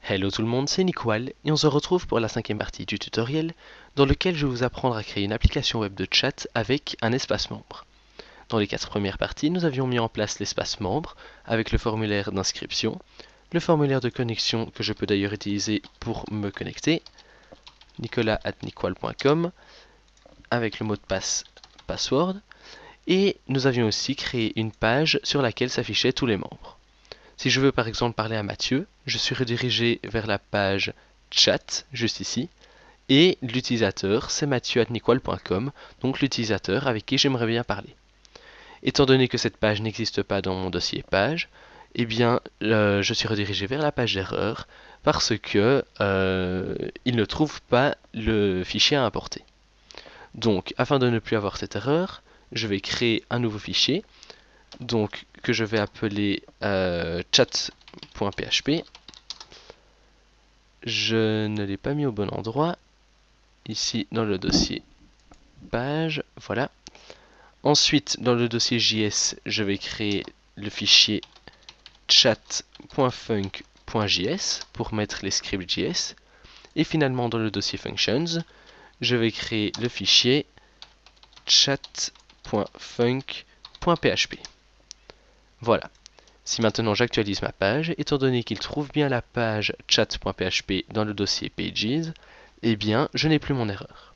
Hello tout le monde, c'est Nickwal et on se retrouve pour la cinquième partie du tutoriel dans lequel je vais vous apprendre à créer une application web de chat avec un espace membre. Dans les 4 premières parties, nous avions mis en place l'espace membre avec le formulaire d'inscription, le formulaire de connexion que je peux d'ailleurs utiliser pour me connecter, nicolas@nickwal.com avec le mot de passe password, et nous avions aussi créé une page sur laquelle s'affichaient tous les membres. Si je veux par exemple parler à Mathieu, je suis redirigé vers la page chat, juste ici, et l'utilisateur c'est mathieu@nickwal.com, donc l'utilisateur avec qui j'aimerais bien parler. Étant donné que cette page n'existe pas dans mon dossier page, eh bien je suis redirigé vers la page d'erreur parce que il ne trouve pas le fichier à importer. Donc afin de ne plus avoir cette erreur, je vais créer un nouveau fichier donc que je vais appeler chat.php. Je ne l'ai pas mis au bon endroit, ici dans le dossier page, voilà. Ensuite, dans le dossier JS, je vais créer le fichier chat.func.js pour mettre les scripts JS. Et finalement, dans le dossier functions, je vais créer le fichier chat.func.php. Voilà. Si maintenant j'actualise ma page, étant donné qu'il trouve bien la page chat.php dans le dossier pages, eh bien je n'ai plus mon erreur.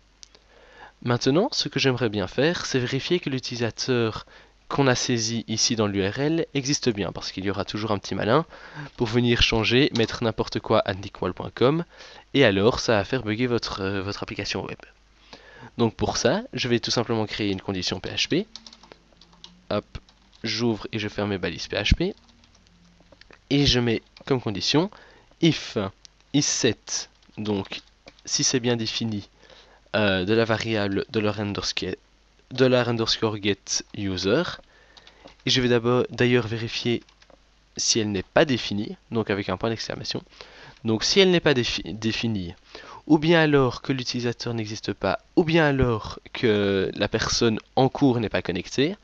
Maintenant, ce que j'aimerais bien faire, c'est vérifier que l'utilisateur qu'on a saisi ici dans l'URL existe bien, parce qu'il y aura toujours un petit malin pour venir changer, mettre n'importe quoi à nickwal.com, et alors ça va faire bugger votre application web. Donc pour ça, je vais tout simplement créer une condition PHP. Hop, j'ouvre et je ferme mes balises PHP. Et je mets comme condition if isSet, donc si c'est bien défini, de la variable $_get_user. Et je vais d'ailleurs vérifier si elle n'est pas définie, donc avec un point d'exclamation. Donc si elle n'est pas définie, ou bien alors que l'utilisateur n'existe pas, ou bien alors que la personne en cours n'est pas connectée,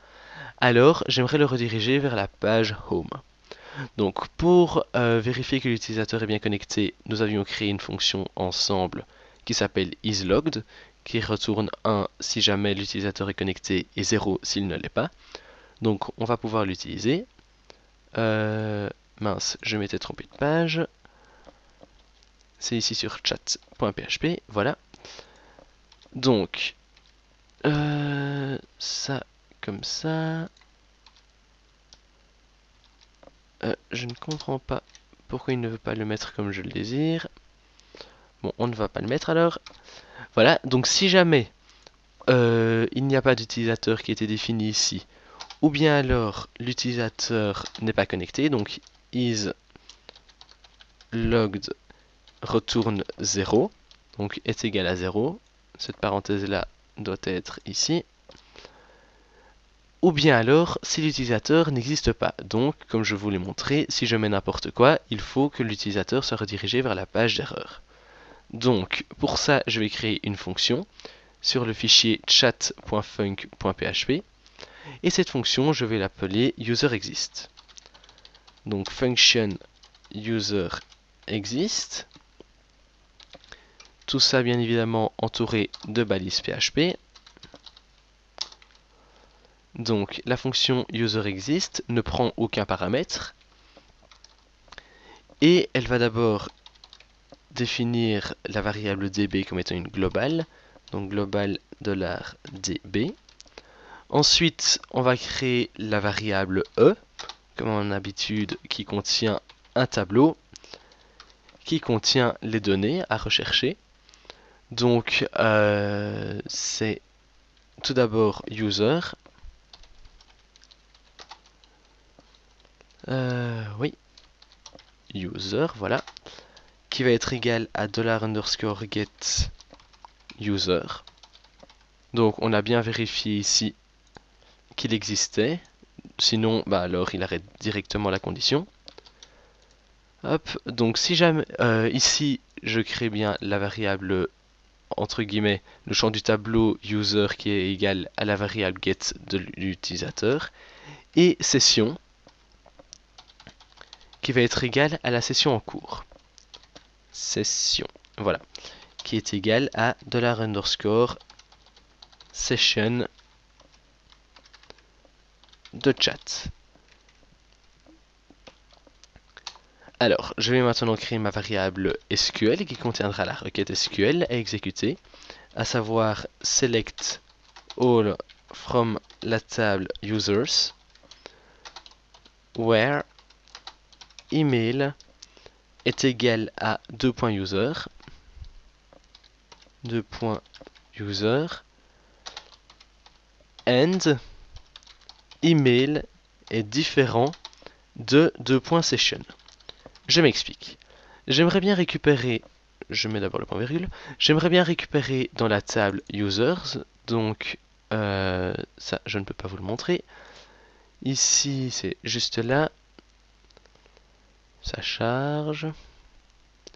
alors j'aimerais le rediriger vers la page Home. Donc pour vérifier que l'utilisateur est bien connecté, nous avions créé une fonction ensemble qui s'appelle isLogged, qui retourne 1 si jamais l'utilisateur est connecté et 0 s'il ne l'est pas. Donc on va pouvoir l'utiliser. Mince, je m'étais trompé de page. C'est ici sur chat.php, voilà. Donc, ça, comme ça. Je ne comprends pas pourquoi il ne veut pas le mettre comme je le désire. Bon, on ne va pas le mettre alors. Voilà, donc si jamais il n'y a pas d'utilisateur qui était défini ici, ou bien alors l'utilisateur n'est pas connecté, donc isLogged retourne 0, donc est égal à 0. Cette parenthèse-là doit être ici. Ou bien alors, si l'utilisateur n'existe pas. Donc, comme je vous l'ai montré, si je mets n'importe quoi, il faut que l'utilisateur soit redirigé vers la page d'erreur. Donc, pour ça, je vais créer une fonction sur le fichier chat.func.php. Et cette fonction, je vais l'appeler userExist. Donc, function userExist. Tout ça, bien évidemment, entouré de balises PHP. Donc la fonction userExist ne prend aucun paramètre et elle va d'abord définir la variable db comme étant une globale, donc global $db. Ensuite, on va créer la variable e, comme en habitude, qui contient un tableau qui contient les données à rechercher. Donc c'est tout d'abord user. Oui, user, voilà, qui va être égal à $_get user. Donc on a bien vérifié ici qu'il existait, sinon bah alors il arrête directement la condition. Hop, donc si jamais ici je crée bien la variable entre guillemets le champ du tableau user qui est égal à la variable get de l'utilisateur et session qui va être égale à la session en cours. session, voilà, qui est égal à $_session de chat. Alors, je vais maintenant créer ma variable SQL qui contiendra la requête SQL à exécuter, à savoir select all from la table users where email est égal à $_user and email est différent de $_session. Je m'explique. J'aimerais bien récupérer, je mets d'abord le point virgule, j'aimerais bien récupérer dans la table users, donc ça je ne peux pas vous le montrer. Ici c'est juste là, ça charge.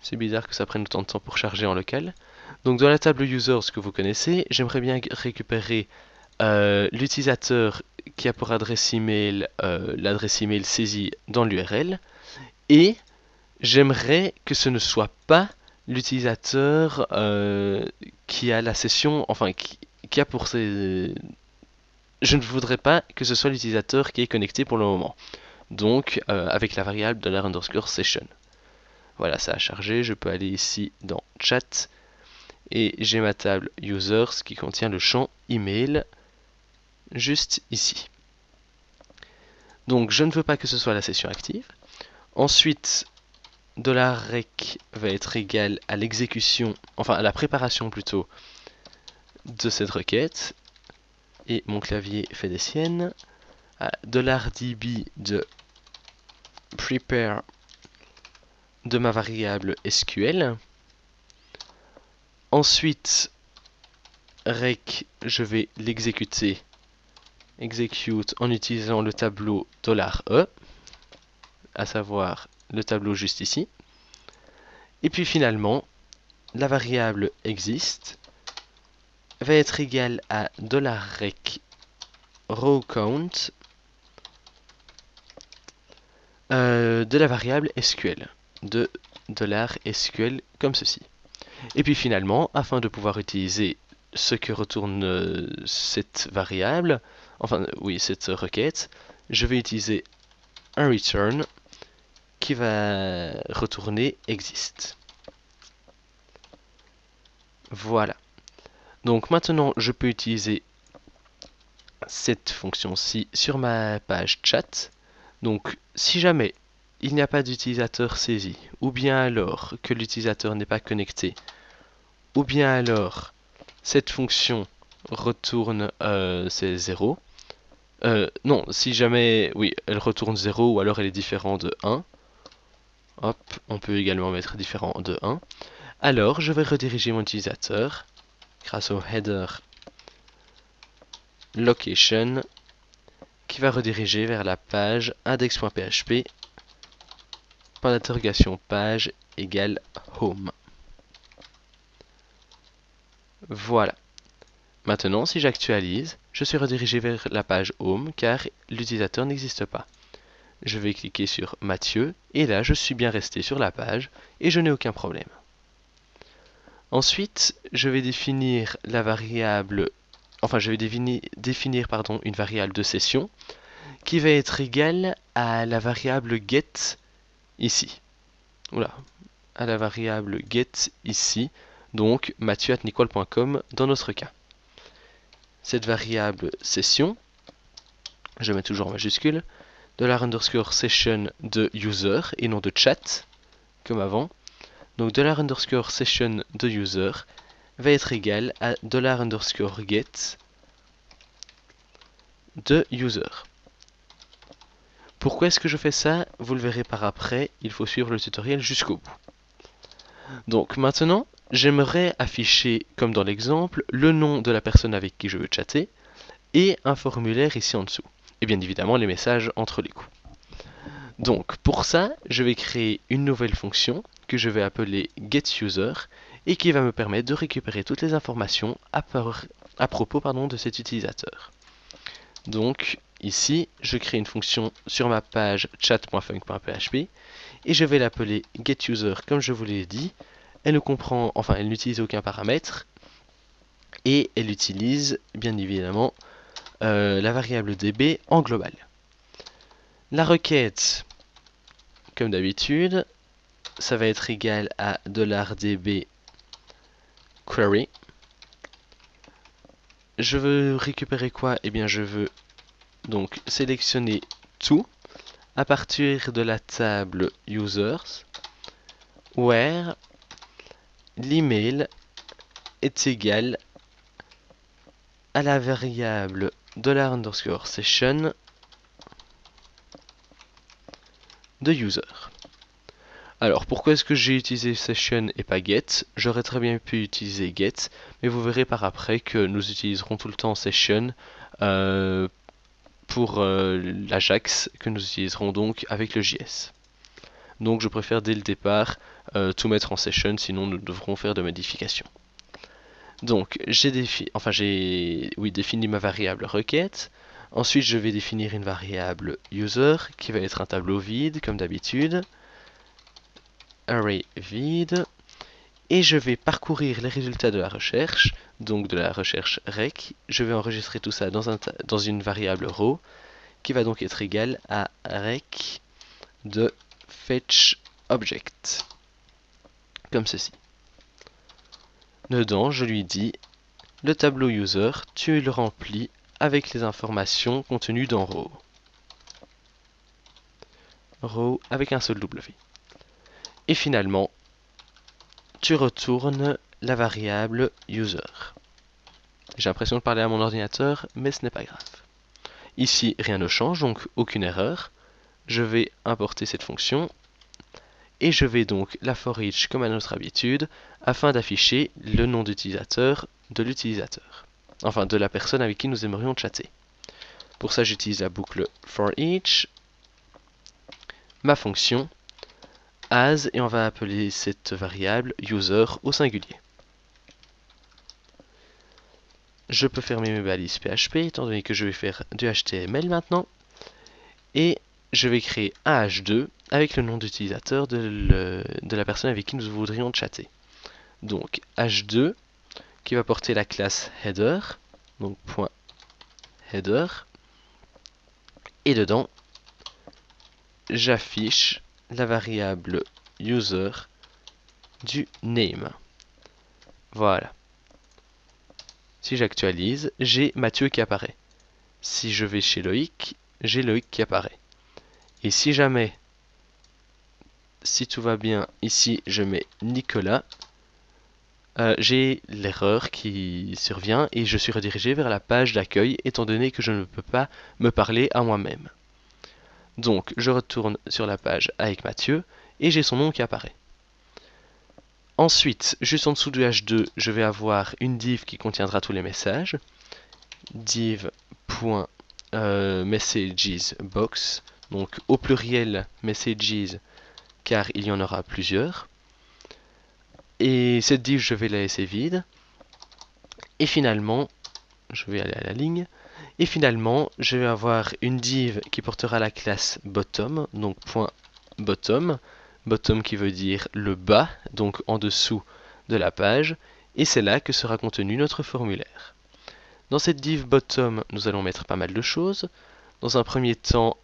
C'est bizarre que ça prenne autant de temps pour charger en local. Donc dans la table users que vous connaissez, j'aimerais bien récupérer l'utilisateur qui a pour adresse email l'adresse email saisie dans l'URL, et j'aimerais que ce ne soit pas l'utilisateur qui a la session, enfin qui a pour ses... Je ne voudrais pas que ce soit l'utilisateur qui est connecté pour le moment. Donc avec la variable $_session. Voilà, ça a chargé, je peux aller ici dans chat et j'ai ma table users qui contient le champ email juste ici. Donc je ne veux pas que ce soit la session active. Ensuite, $rec va être égal à l'exécution, enfin à la préparation plutôt, de cette requête. Et mon clavier fait des siennes. $db de prepare de ma variable SQL. Ensuite, rec, je vais l'exécuter, execute en utilisant le tableau $e, à savoir le tableau juste ici. Et puis finalement, la variable exist va être égale à $rec row count de la variable SQL, de $SQL comme ceci. Et puis finalement, afin de pouvoir utiliser ce que retourne cette variable, enfin oui, cette requête, je vais utiliser un return qui va retourner exist. Voilà. Donc maintenant, je peux utiliser cette fonction-ci sur ma page chat. Donc si jamais il n'y a pas d'utilisateur saisi, ou bien alors que l'utilisateur n'est pas connecté, ou bien alors cette fonction retourne c'est 0. Non, si jamais, oui, elle retourne 0 ou alors elle est différente de 1. Hop, on peut également mettre différent de 1. Alors, je vais rediriger mon utilisateur grâce au header location qui va rediriger vers la page index.php par l'interrogation page égale home. Voilà. Maintenant, si j'actualise, je suis redirigé vers la page home car l'utilisateur n'existe pas. Je vais cliquer sur Mathieu et là je suis bien resté sur la page et je n'ai aucun problème. Ensuite, je vais définir la variable, enfin je vais définir une variable de session qui va être égale à la variable get ici. Oula, à la variable get ici, donc mathieu@nicole.com dans notre cas. Cette variable session, je mets toujours en majuscule, $_session de user et non de chat, comme avant. Donc $_session de user va être égal à $_get de user. Pourquoi est-ce que je fais ça? Vous le verrez par après, il faut suivre le tutoriel jusqu'au bout. Donc maintenant, j'aimerais afficher, comme dans l'exemple, le nom de la personne avec qui je veux chatter et un formulaire ici en dessous. Et bien évidemment les messages entre les coups. Donc pour ça, je vais créer une nouvelle fonction que je vais appeler getUser et qui va me permettre de récupérer toutes les informations à propos de cet utilisateur. Donc ici, je crée une fonction sur ma page chat.func.php et je vais l'appeler getUser comme je vous l'ai dit. Elle ne comprend, enfin elle n'utilise aucun paramètre et elle utilise bien évidemment la variable db en global. La requête, comme d'habitude, ça va être égal à $db query. Je veux récupérer quoi? Eh bien je veux donc sélectionner tout à partir de la table users where l'email est égal à la variable $_session de user. Alors pourquoi est-ce que j'ai utilisé session et pas get? J'aurais très bien pu utiliser get, mais vous verrez par après que nous utiliserons tout le temps session pour l'Ajax que nous utiliserons donc avec le JS. Donc je préfère dès le départ tout mettre en session, sinon nous devrons faire de modifications. Donc j'ai défini ma variable requête. Ensuite je vais définir une variable user qui va être un tableau vide comme d'habitude. Array vide. Et je vais parcourir les résultats de la recherche, donc de la recherche rec. Je vais enregistrer tout ça dans une variable row qui va donc être égale à rec de fetch object. Comme ceci. Dedans, je lui dis le tableau user, tu le remplis avec les informations contenues dans row. Row avec un seul W. Et finalement, tu retournes la variable user. J'ai l'impression de parler à mon ordinateur, mais ce n'est pas grave. Ici, rien ne change, donc aucune erreur. Je vais importer cette fonction et je vais donc la for each comme à notre habitude afin d'afficher le nom d'utilisateur de l'utilisateur. Enfin, de la personne avec qui nous aimerions chatter. Pour ça, j'utilise la boucle for each, ma fonction, as, et on va appeler cette variable user au singulier. Je peux fermer mes balises PHP, étant donné que je vais faire du HTML maintenant. Et je vais créer un H2 avec le nom d'utilisateur de la personne avec qui nous voudrions chatter. Donc H2 qui va porter la classe header, donc .header, et dedans j'affiche la variable user du name. Voilà. Si j'actualise, j'ai Mathieu qui apparaît. Si je vais chez Loïc, j'ai Loïc qui apparaît. Et si jamais, si tout va bien, ici je mets Nicolas, j'ai l'erreur qui survient et je suis redirigé vers la page d'accueil étant donné que je ne peux pas me parler à moi-même. Donc je retourne sur la page avec Mathieu et j'ai son nom qui apparaît. Ensuite, juste en dessous du H2, je vais avoir une div qui contiendra tous les messages. div.messagesbox, donc au pluriel messages car il y en aura plusieurs. Et cette div, je vais la laisser vide. Et finalement, je vais aller à la ligne. Et finalement, je vais avoir une div qui portera la classe bottom, donc .bottom. Bottom qui veut dire le bas, donc en dessous de la page. Et c'est là que sera contenu notre formulaire. Dans cette div bottom, nous allons mettre pas mal de choses. Dans un premier temps,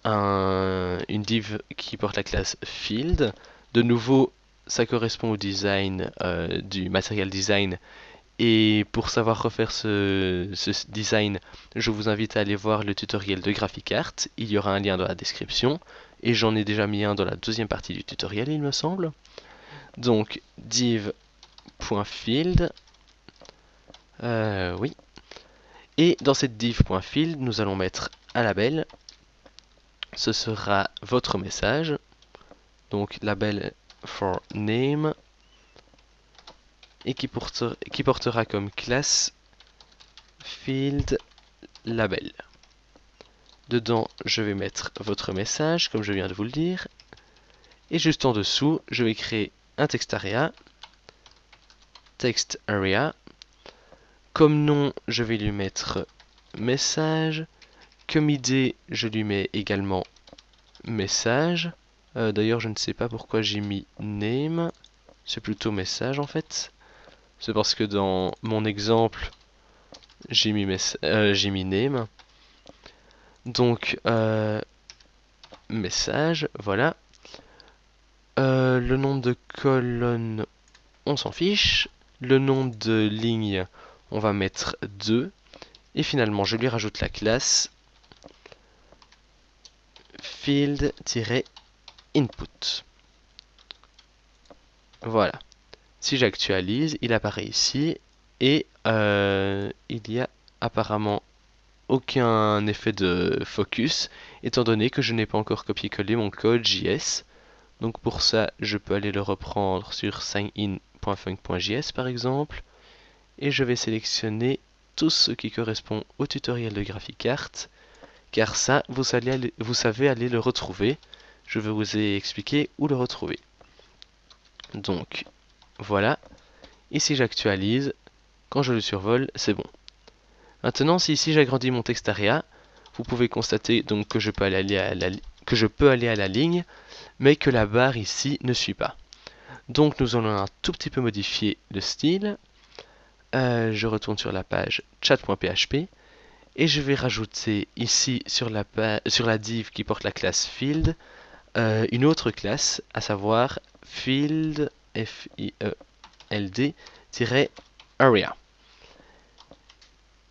une div qui porte la classe field. De nouveau, ça correspond au design du Material Design. Et pour savoir refaire ce design, je vous invite à aller voir le tutoriel de GraphicArt. Il y aura un lien dans la description. Et j'en ai déjà mis un dans la deuxième partie du tutoriel, il me semble. Donc, div.field. Oui. Et dans cette div.field, nous allons mettre un label. Ce sera votre message. Donc, label for name. Et qui portera comme classe field label. Dedans, je vais mettre votre message, comme je viens de vous le dire. Et juste en dessous, je vais créer un text area. Text area. Comme nom, je vais lui mettre message. Comme idée, je lui mets également message. D'ailleurs, je ne sais pas pourquoi j'ai mis name. C'est plutôt message en fait. C'est parce que dans mon exemple, j'ai mis name. Donc, message, voilà. Le nombre de colonnes, on s'en fiche. Le nombre de lignes, on va mettre 2. Et finalement, je lui rajoute la classe field-input. Voilà. Si j'actualise, il apparaît ici et il y a apparemment aucun effet de focus étant donné que je n'ai pas encore copié-collé mon code JS. Donc pour ça, je peux aller le reprendre sur signin.func.js par exemple et je vais sélectionner tout ce qui correspond au tutoriel de GraphiCart car ça, vous savez aller le retrouver. Je vous ai expliqué où le retrouver. Donc voilà. Et si j'actualise, quand je le survole, c'est bon. Maintenant, si ici j'agrandis mon texte area, vous pouvez constater donc que je peux aller à la ligne, mais que la barre ici ne suit pas. Donc nous allons un tout petit peu modifier le style. Je retourne sur la page chat.php et je vais rajouter ici sur la div qui porte la classe field une autre classe, à savoir field field-area.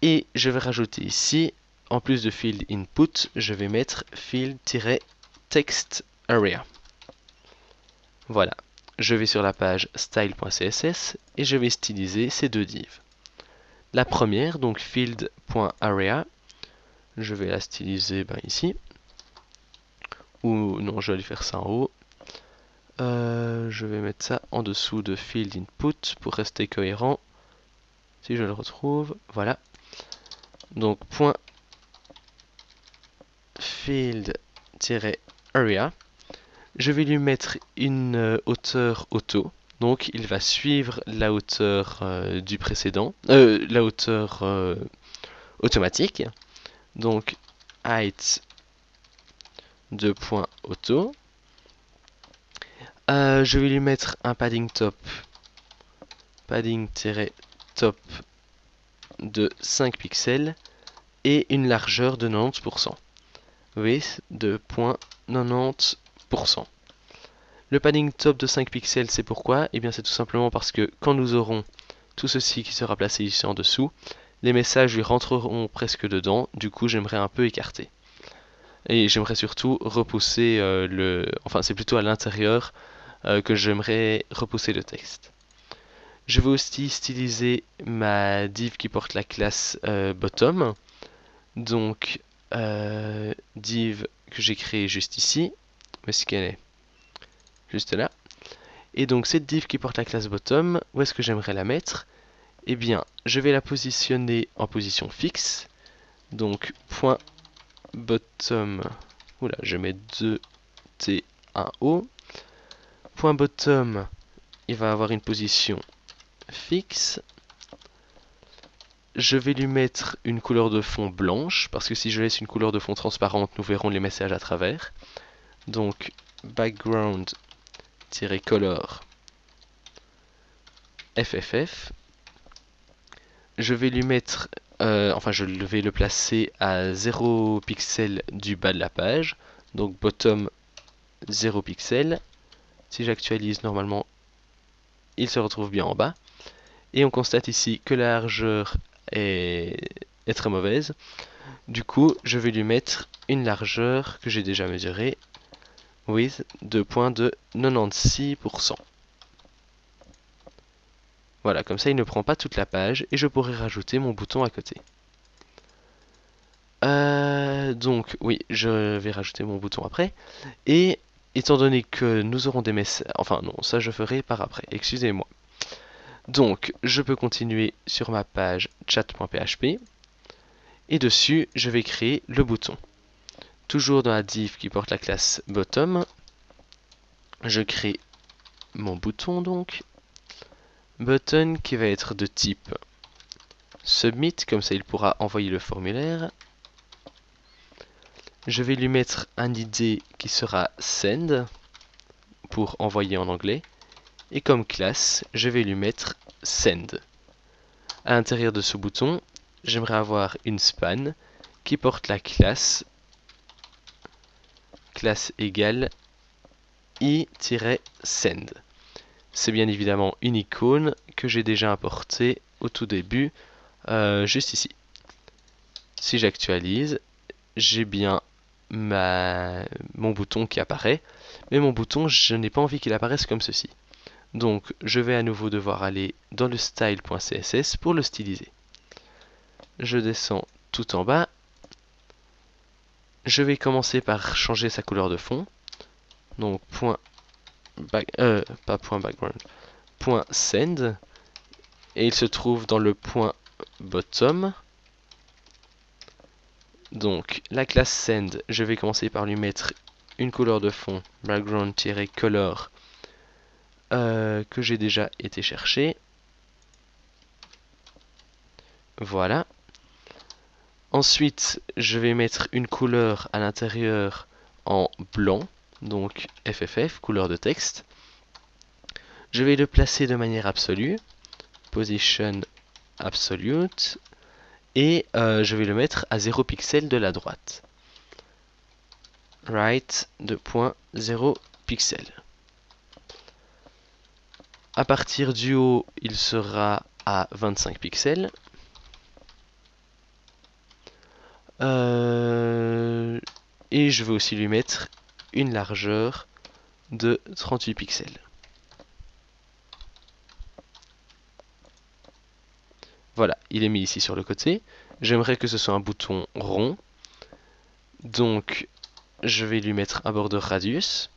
Et je vais rajouter ici, en plus de field input, je vais mettre field-text area. Voilà. Je vais sur la page style.css et je vais styliser ces deux divs. La première, donc field.area, je vais la styliser ici. Ou non, je vais aller faire ça en haut. Je vais mettre ça en dessous de field input pour rester cohérent. Si je le retrouve, voilà. Donc point field-area. Je vais lui mettre une hauteur auto. Donc il va suivre la hauteur du précédent, la hauteur automatique. Donc height de point auto. Je vais lui mettre un padding top, padding-top de 5 pixels et une largeur de 90%. Width de 0.90%. Le padding top de 5 pixels, c'est pourquoi? Eh bien, c'est tout simplement parce que quand nous aurons tout ceci qui sera placé ici en dessous, les messages lui rentreront presque dedans. Du coup, j'aimerais un peu écarter. Et j'aimerais surtout repousser Enfin, c'est plutôt à l'intérieur que j'aimerais repousser le texte. Je vais aussi styliser ma div qui porte la classe bottom. Donc, div que j'ai créée juste ici. Où est-ce qu'elle est? Juste là. Et donc, cette div qui porte la classe bottom, où est-ce que j'aimerais la mettre? Eh bien, je vais la positionner en position fixe. Donc, point bottom. Oula, je mets 2T, 1O. Point bottom, il va avoir une position fixe. Je vais lui mettre une couleur de fond blanche, parce que si je laisse une couleur de fond transparente, nous verrons les messages à travers. Donc, background-color FFF. Je vais lui mettre, je vais le placer à 0 pixel du bas de la page. Donc, bottom 0 pixel. Si j'actualise, normalement, il se retrouve bien en bas. Et on constate ici que la largeur est très mauvaise. Du coup, je vais lui mettre une largeur que j'ai déjà mesurée, width de 96%. Voilà, comme ça il ne prend pas toute la page et je pourrais rajouter mon bouton à côté. Donc, oui, je vais rajouter mon bouton après. Et étant donné que nous aurons des messages... Enfin non, ça je ferai par après, excusez-moi. Donc, je peux continuer sur ma page chat.php. Et dessus, je vais créer le bouton. Toujours dans la div qui porte la classe bottom, je crée mon bouton donc. Button qui va être de type submit, comme ça il pourra envoyer le formulaire. Je vais lui mettre un ID qui sera send. pour envoyer en anglais. Et comme classe, je vais lui mettre send. À l'intérieur de ce bouton, j'aimerais avoir une span qui porte la classe égale i-send. C'est bien évidemment une icône que j'ai déjà importée au tout début, juste ici. Si j'actualise, j'ai bien mon bouton qui apparaît, mais mon bouton, je n'ai pas envie qu'il apparaisse comme ceci. Donc, je vais à nouveau devoir aller dans le style.css pour le styliser. Je descends tout en bas. Je vais commencer par changer sa couleur de fond. Donc, pas point background, point send. Et il se trouve dans le point bottom. Donc, la classe send, je vais commencer par lui mettre une couleur de fond, background-color, que j'ai déjà été chercher. Voilà. Ensuite, je vais mettre une couleur à l'intérieur en blanc, donc FFF, couleur de texte. Je vais le placer de manière absolue, position absolute, et je vais le mettre à 0 pixel de la droite. Right de point 0 pixel. À partir du haut, il sera à 25 pixels. Et je vais aussi lui mettre une largeur de 38 pixels. Voilà, il est mis ici sur le côté. J'aimerais que ce soit un bouton rond. Donc, je vais lui mettre un border radius.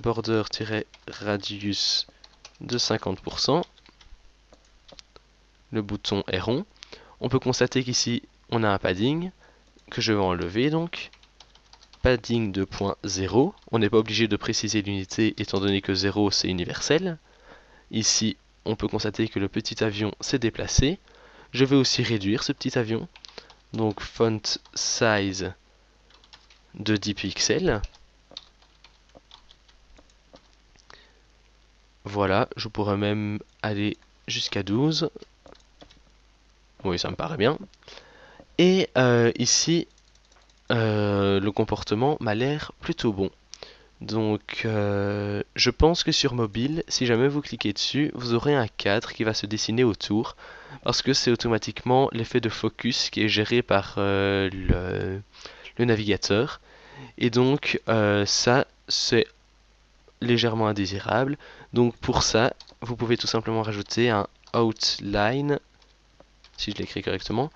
Border-radius de 50%. Le bouton est rond. On peut constater qu'ici, on a un padding que je vais enlever donc. Padding de 0.0. On n'est pas obligé de préciser l'unité étant donné que 0 c'est universel. Ici, on peut constater que le petit avion s'est déplacé. Je vais aussi réduire ce petit avion. Donc font size de 10 pixels. Voilà, je pourrais même aller jusqu'à 12. Oui, ça me paraît bien. Et ici, le comportement m'a l'air plutôt bon. Donc, je pense que sur mobile, si jamais vous cliquez dessus, vous aurez un cadre qui va se dessiner autour, parce que c'est automatiquement l'effet de focus qui est géré par le navigateur. Et donc, ça, c'est légèrement indésirable. Donc, pour ça, vous pouvez tout simplement rajouter un outline, si je l'écris correctement,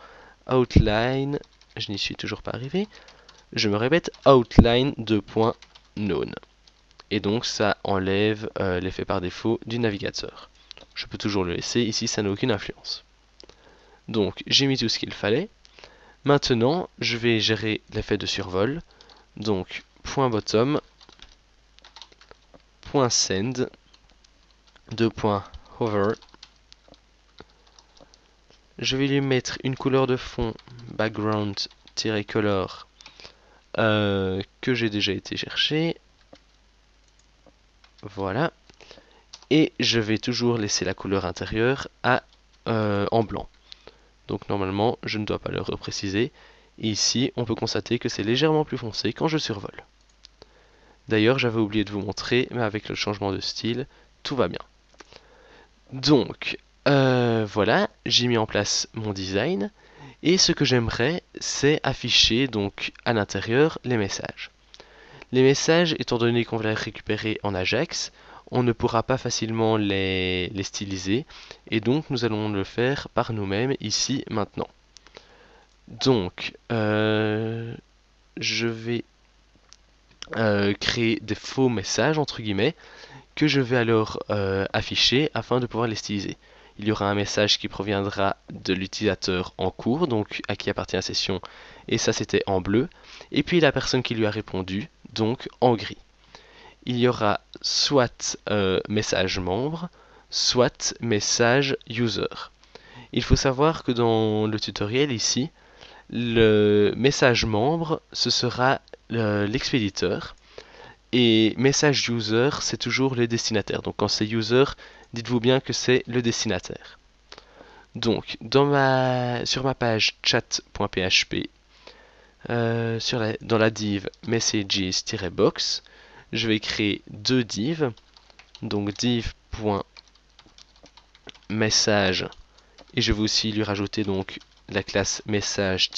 outline, je n'y suis toujours pas arrivé, je me répète, outline 2.known. Et donc ça enlève l'effet par défaut du navigateur. Je peux toujours le laisser, ici ça n'a aucune influence. Donc j'ai mis tout ce qu'il fallait. Maintenant je vais gérer l'effet de survol. Donc point bottom, point send, hover. Je vais lui mettre une couleur de fond background-color que j'ai déjà été chercher. Voilà. Et je vais toujours laisser la couleur intérieure en blanc. Donc normalement, je ne dois pas le repréciser. Et ici, on peut constater que c'est légèrement plus foncé quand je survole. D'ailleurs, j'avais oublié de vous montrer, mais avec le changement de style, tout va bien. Donc, voilà, j'ai mis en place mon design. Et ce que j'aimerais, c'est afficher donc à l'intérieur les messages. Les messages, étant donné qu'on va les récupérer en Ajax, on ne pourra pas facilement les styliser. Et donc, nous allons le faire par nous-mêmes ici, maintenant. Donc, je vais créer des faux messages, entre guillemets, que je vais alors afficher afin de pouvoir les styliser. Il y aura un message qui proviendra de l'utilisateur en cours, donc à qui appartient la session, et ça c'était en bleu. Et puis la personne qui lui a répondu, donc en gris. Il y aura soit message membre, soit message user. Il faut savoir que dans le tutoriel ici, le message membre, ce sera l'expéditeur. Et message user, c'est toujours les destinataires. Donc quand c'est user, dites-vous bien que c'est le destinataire. Donc sur ma page chat.php, dans la div messages-box, je vais créer deux divs. Donc div.message, et je vais aussi lui rajouter donc la classe message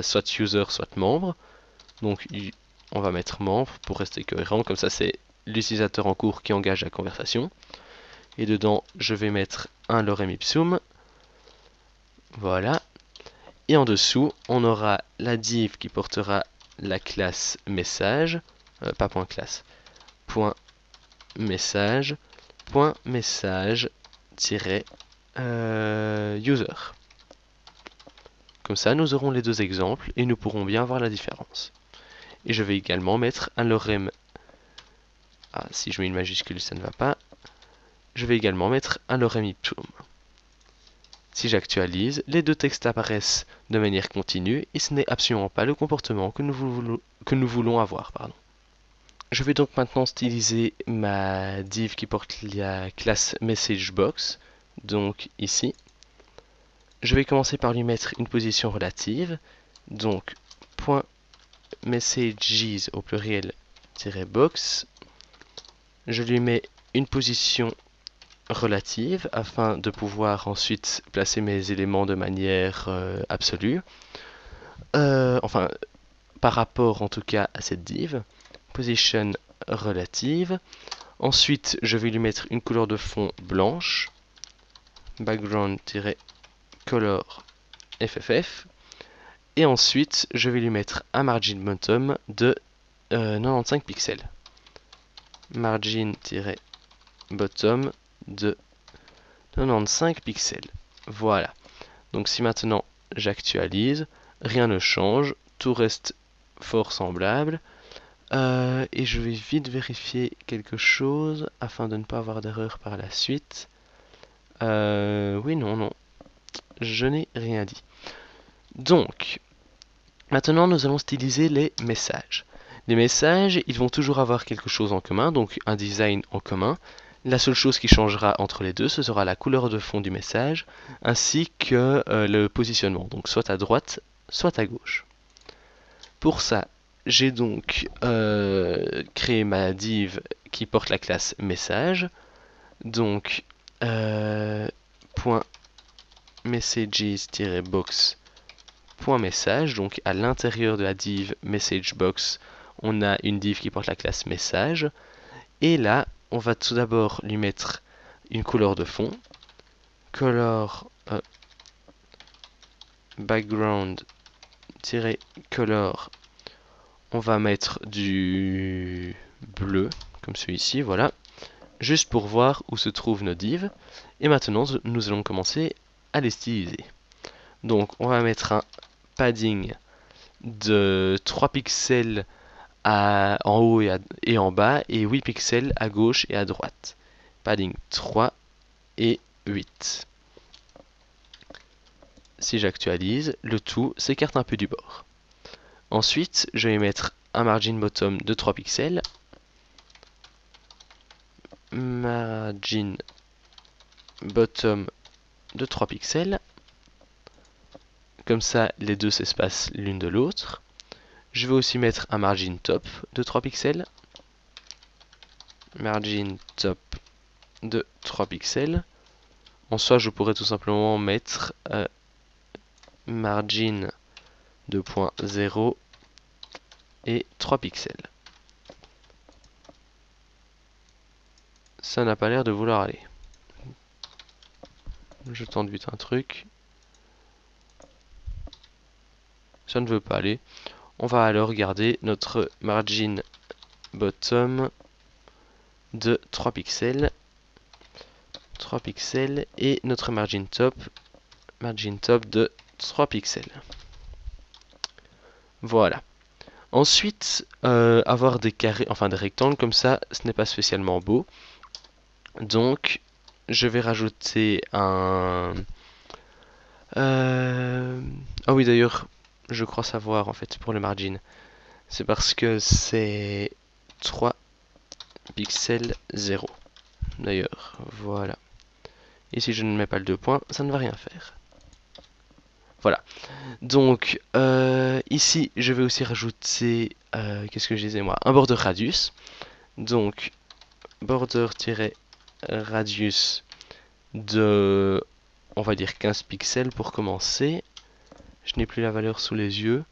soit user soit membre. Donc on va mettre membre pour rester cohérent, comme ça c'est l'utilisateur en cours qui engage la conversation. Et dedans je vais mettre un lorem ipsum. Voilà. Et en dessous on aura la div qui portera la classe message, pas point classe, point message, point message user. Comme ça nous aurons les deux exemples et nous pourrons bien voir la différence. Et je vais également mettre un lorem. Ah, si je mets une majuscule, ça ne va pas. Je vais également mettre un lorem ipsum. Si j'actualise, les deux textes apparaissent de manière continue et ce n'est absolument pas le comportement que nous voulons avoir. Je vais donc maintenant styliser ma div qui porte la classe MessageBox. Donc ici, je vais commencer par lui mettre une position relative. Donc .messages au pluriel -box. Je lui mets une position relative afin de pouvoir ensuite placer mes éléments de manière absolue. Enfin, par rapport en tout cas à cette div. Position relative. Ensuite, je vais lui mettre une couleur de fond blanche. Background-color FFF. Et ensuite, je vais lui mettre un margin bottom de 95 pixels. Margin-bottom de 95 pixels. Voilà. Donc si maintenant j'actualise, rien ne change, tout reste fort semblable. Et je vais vite vérifier quelque chose afin de ne pas avoir d'erreur par la suite. Oui, non, je n'ai rien dit. Donc, maintenant nous allons styliser les messages. Les messages, ils vont toujours avoir quelque chose en commun, donc un design en commun. La seule chose qui changera entre les deux, ce sera la couleur de fond du message, ainsi que le positionnement, donc soit à droite, soit à gauche. Pour ça, j'ai donc créé ma div qui porte la classe message. Donc, .messages-box.message. Donc, à l'intérieur de la div messagebox, on a une div qui porte la classe message. Et là, on va tout d'abord lui mettre une couleur de fond. Color background-color. On va mettre du bleu, comme celui-ci, voilà. Juste pour voir où se trouvent nos divs. Et maintenant, nous allons commencer à les styliser. Donc, on va mettre un padding de 3 pixels en haut et en bas, et 8 pixels à gauche et à droite. Padding 3 et 8. Si j'actualise, le tout s'écarte un peu du bord. Ensuite, je vais mettre un margin bottom de 3 pixels. Margin bottom de 3 pixels. Comme ça, les deux s'espacent l'une de l'autre. Je vais aussi mettre un margin top de 3 pixels. Margin top de 3 pixels. En soi, je pourrais tout simplement mettre margin 2.0 et 3 pixels. Ça n'a pas l'air de vouloir aller. Je tente vite un truc. Ça ne veut pas aller. On va alors garder notre margin bottom de 3 pixels. 3 pixels et notre margin top de 3 pixels. Voilà. Ensuite, avoir des carrés, enfin des rectangles comme ça, ce n'est pas spécialement beau. Donc, je vais rajouter un... Ah oui, d'ailleurs, je crois savoir en fait pour le margin. C'est parce que c'est 3 pixels 0. D'ailleurs, voilà. Et si je ne mets pas le 2 points, ça ne va rien faire. Voilà. Donc, ici, je vais aussi rajouter, qu'est-ce que je disais moi, un border radius. Donc, border-radius de, on va dire 15 pixels pour commencer. Je n'ai plus la valeur sous les yeux.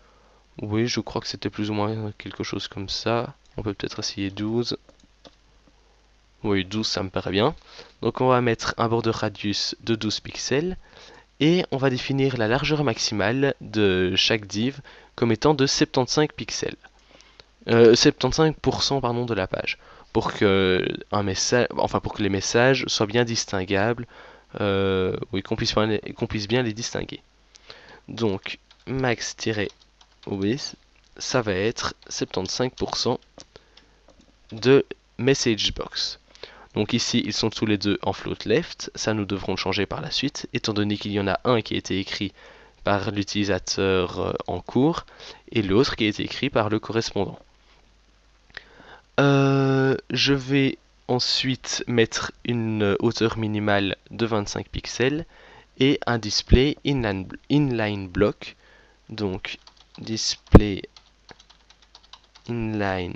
Oui, je crois que c'était plus ou moins quelque chose comme ça. On peut peut-être essayer 12. Oui, 12, ça me paraît bien. Donc on va mettre un border radius de 12 pixels. Et on va définir la largeur maximale de chaque div comme étant de 75 pixels. 75% pardon, de la page. Pour que, pour que les messages soient bien distinguables. Oui, qu'on puisse bien les distinguer. Donc, max-width, ça va être 75% de message box. Donc ici, ils sont tous les deux en float left. Ça, nous devrons le changer par la suite, étant donné qu'il y en a un qui a été écrit par l'utilisateur en cours et l'autre qui a été écrit par le correspondant. Je vais ensuite mettre une hauteur minimale de 25 pixels et un display inline block. Donc, display inline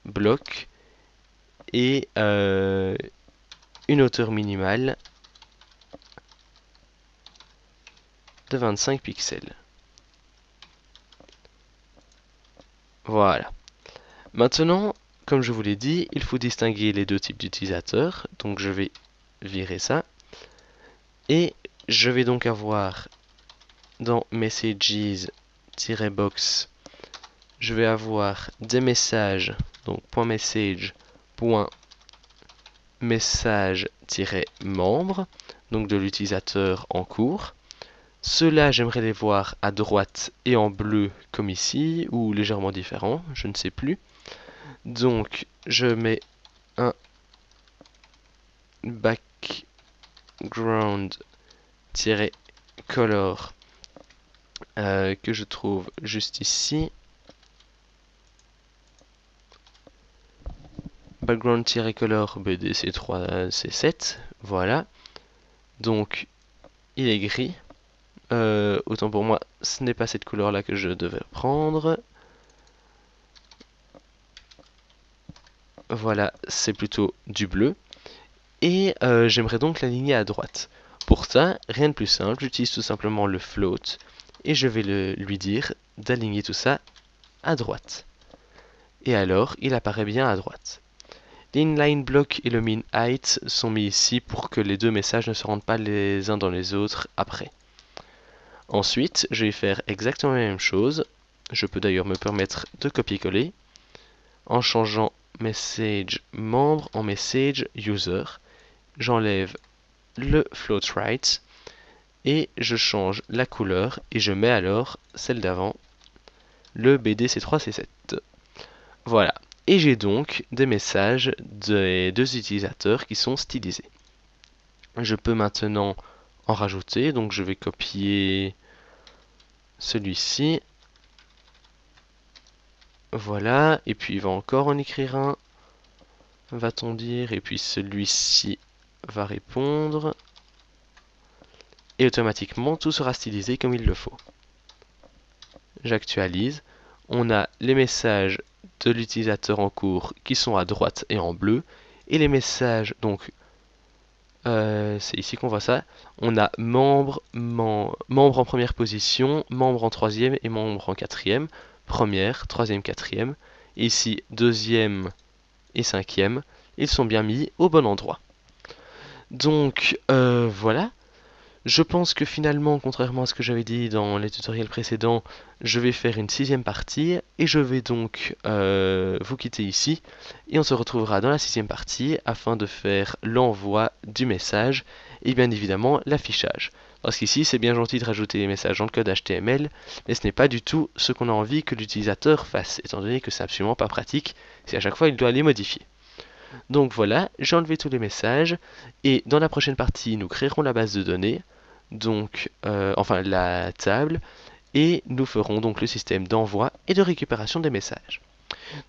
block et une hauteur minimale de 25 pixels. Voilà. Maintenant, comme je vous l'ai dit, il faut distinguer les deux types d'utilisateurs. Donc je vais virer ça. Et je vais donc avoir dans messages-box, je vais avoir des messages, donc .message, .message-membre, donc de l'utilisateur en cours. Ceux-là, j'aimerais les voir à droite et en bleu comme ici, ou légèrement différents, je ne sais plus. Donc, je mets un background-color que je trouve juste ici. Background-color BDC3, C7, voilà. Donc, il est gris. Autant pour moi, ce n'est pas cette couleur-là que je devais prendre. Voilà, c'est plutôt du bleu. Et j'aimerais donc l'aligner à droite. Pour ça, rien de plus simple, j'utilise tout simplement le float et je vais lui dire d'aligner tout ça à droite. Et alors, il apparaît bien à droite. L'inline block et le min height sont mis ici pour que les deux messages ne se rendent pas les uns dans les autres après. Ensuite, je vais faire exactement la même chose. Je peux d'ailleurs me permettre de copier-coller en changeant message membre en message user. J'enlève le float right et je change la couleur et je mets alors celle d'avant, le BDC3C7. Voilà. Et j'ai donc des messages des deux utilisateurs qui sont stylisés. Je peux maintenant en rajouter, donc je vais copier celui-ci. Voilà, et puis il va encore en écrire un, va-t-on dire, et puis celui-ci va répondre. Et automatiquement, tout sera stylisé comme il le faut. J'actualise. On a les messages de l'utilisateur en cours qui sont à droite et en bleu. Et les messages, donc, c'est ici qu'on voit ça. On a membre en première position, membre en troisième et membre en quatrième. Première, troisième, quatrième. Ici, deuxième et cinquième. Ils sont bien mis au bon endroit. Donc, voilà. Je pense que finalement, contrairement à ce que j'avais dit dans les tutoriels précédents, je vais faire une 6e partie et je vais donc vous quitter ici et on se retrouvera dans la 6e partie afin de faire l'envoi du message et bien évidemment l'affichage. Parce qu'ici c'est bien gentil de rajouter les messages dans le code HTML, mais ce n'est pas du tout ce qu'on a envie que l'utilisateur fasse, étant donné que c'est absolument pas pratique si à chaque fois il doit les modifier. Donc voilà, j'ai enlevé tous les messages et dans la prochaine partie nous créerons la base de données, donc enfin la table, et nous ferons donc le système d'envoi et de récupération des messages.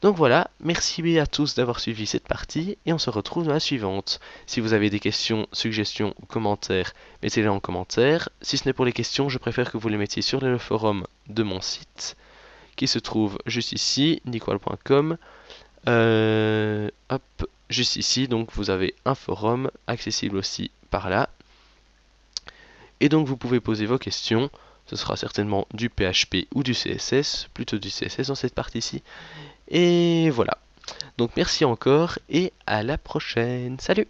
Donc voilà, merci à tous d'avoir suivi cette partie et on se retrouve dans la suivante. Si vous avez des questions, suggestions ou commentaires, mettez-les en commentaire. Si ce n'est pour les questions, je préfère que vous les mettiez sur le forum de mon site qui se trouve juste ici, nicoal.com. Hop, juste ici, donc vous avez un forum accessible aussi par là. Et donc vous pouvez poser vos questions. Ce sera certainement du PHP ou du CSS, plutôt du CSS dans cette partie-ci. Et voilà. Donc merci encore et à la prochaine. Salut!